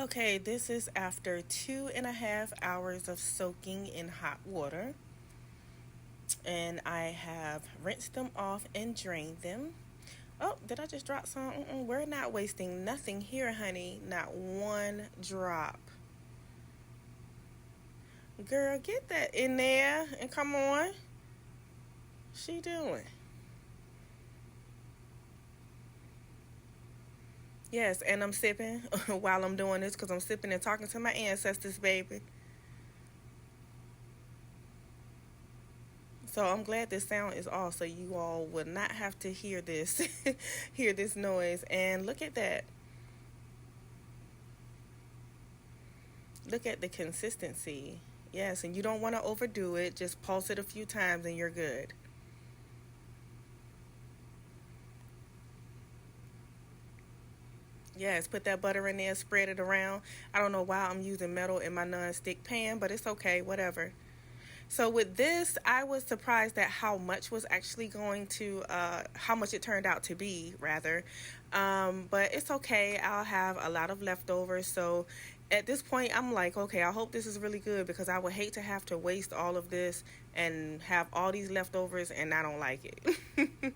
Okay, this is after 2.5 hours of soaking in hot water. And I have rinsed them off and drained them. Oh, did I just drop some? We're not wasting nothing here, honey. Not one drop. Girl, get that in there and come on. She doing? Yes, and I'm sipping while I'm doing this because I'm sipping and talking to my ancestors, baby. So I'm glad this sound is off so you all would not have to hear this hear this noise. And look at that. Look at the consistency. Yes, and you don't want to overdo it. Just pulse it a few times and you're good. Yes, put that butter in there, spread it around. I don't know why I'm using metal in my non-stick pan, but it's okay, whatever. So with this, I was surprised at how much was actually going to, how much it turned out to be, rather. But it's okay. I'll have a lot of leftovers. So at this point, I'm like, okay, I hope this is really good because I would hate to have to waste all of this and have all these leftovers and I don't like it.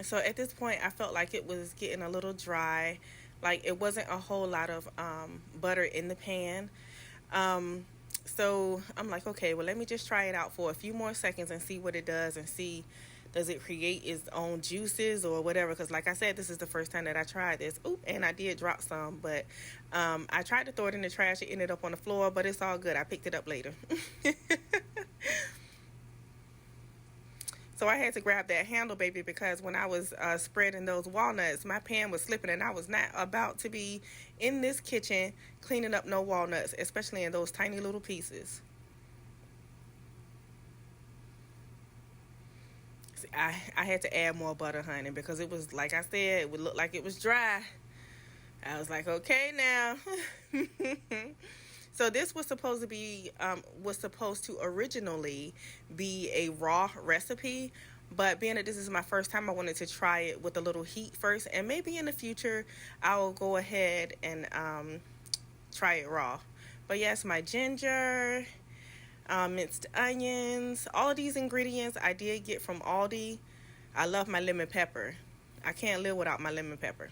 So at this point, I felt like it was getting a little dry. Like it wasn't a whole lot of butter in the pan. Um, so I'm like, okay, well, let me just try it out for a few more seconds and see what it does and see does it create its own juices or whatever. Because like I said, this is the first time that I tried this. Oop, and I did drop some, but I tried to throw it in the trash. It ended up on the floor, but it's all good. I picked it up later. So I had to grab that handle, baby, because when I was spreading those walnuts, my pan was slipping and I was not about to be in this kitchen cleaning up no walnuts, especially in those tiny little pieces. See, I had to add more butter, honey, because it was, like I said, it would look like it was dry. I was like, okay now. So this was supposed to originally be a raw recipe, but being that this is my first time, I wanted to try it with a little heat first, and maybe in the future I'll go ahead and try it raw. But yes, my ginger, minced onions, all of these ingredients I did get from Aldi. I love my lemon pepper. I can't live without my lemon pepper.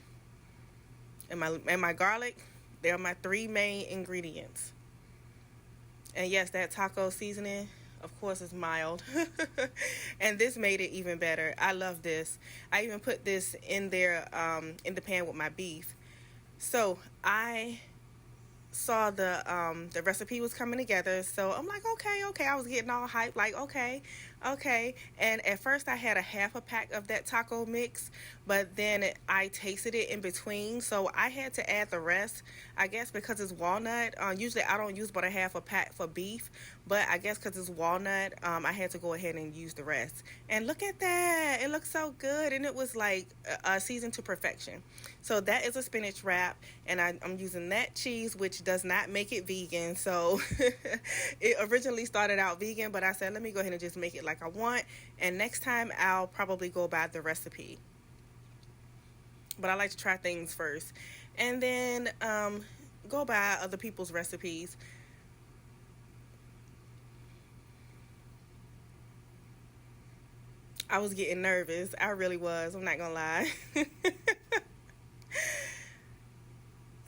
And my garlic, they're my three main ingredients. And yes, that taco seasoning, of course, is mild. And this made it even better. I love this. I even put this in there in the pan with my beef. So I saw the recipe was coming together, so I'm like, okay, I was getting all hyped, like, okay. And at first I had a half a pack of that taco mix, but then I tasted it in between, so I had to add the rest. I guess because it's walnut, usually I don't use but a half a pack for beef, but I guess because it's walnut, I had to go ahead and use the rest. And look at that, it looks so good, and it was like seasoned to perfection. So that is a spinach wrap, and I'm using that cheese, which does not make it vegan. So it originally started out vegan, but I said, let me go ahead and just make it like I want. And next time I'll probably go by the recipe. But I like to try things first. And then go by other people's recipes. I was getting nervous. I really was. I'm not going to lie.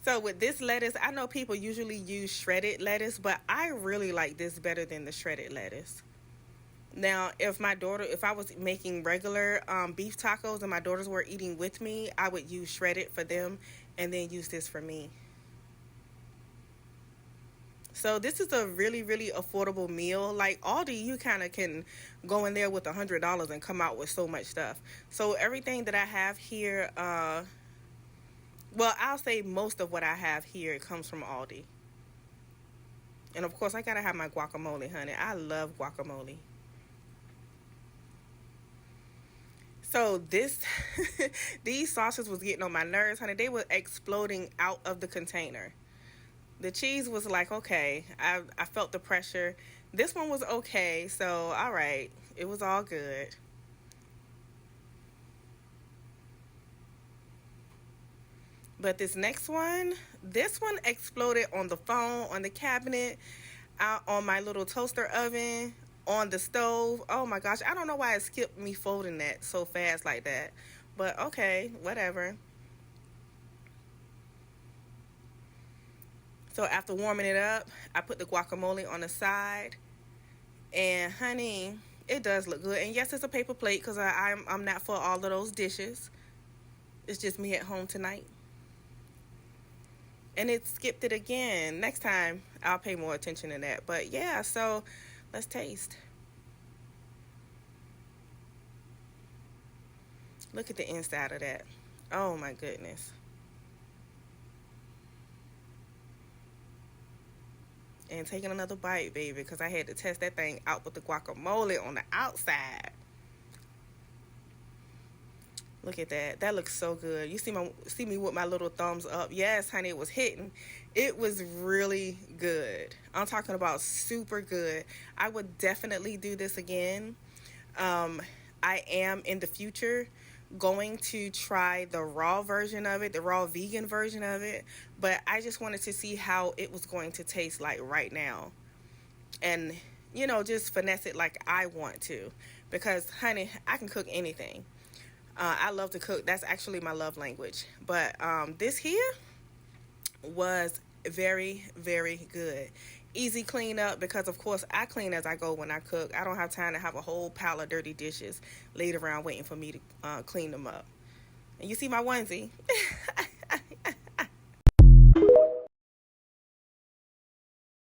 So with this lettuce, I know people usually use shredded lettuce, but I really like this better than the shredded lettuce. Now, if I was making regular beef tacos and my daughters were eating with me, I would use shredded for them and then use this for me. So this is a really, really affordable meal. Like Aldi, you kind of can go in there with $100 and come out with so much stuff. So everything that I have here, well, I'll say most of what I have here comes from Aldi. And of course, I gotta have my guacamole, honey. I love guacamole. So this, these sauces was getting on my nerves, honey. They were exploding out of the container. The cheese was like, okay. I felt the pressure. This one was okay, so all right. It was all good. But this one exploded on the phone, on the cabinet, out on my little toaster oven, on the stove. Oh my gosh, I don't know why it skipped me folding that so fast like that. But okay, whatever. So after warming it up, I put the guacamole on the side. And honey, it does look good. And yes, it's a paper plate because I'm not for all of those dishes. It's just me at home tonight. And it skipped it again. Next time, I'll pay more attention to that. But yeah, so let's taste. Look at the inside of that. Oh my goodness. And taking another bite, baby, because I had to test that thing out with the guacamole on the outside. Look at that. That looks so good. You see me with my little thumbs up. Yes, honey, it was hitting. It was really good. I'm talking about super good. I would definitely do this again. I am in the future going to try the raw version of it, the raw vegan version of it, but I just wanted to see how it was going to taste like right now. And just finesse it like I want to, because honey, I can cook anything. I love to cook. That's actually my love language. But this here was very, very good. Easy clean up because, of course, I clean as I go when I cook. I don't have time to have a whole pile of dirty dishes laid around waiting for me to clean them up. And you see my onesie.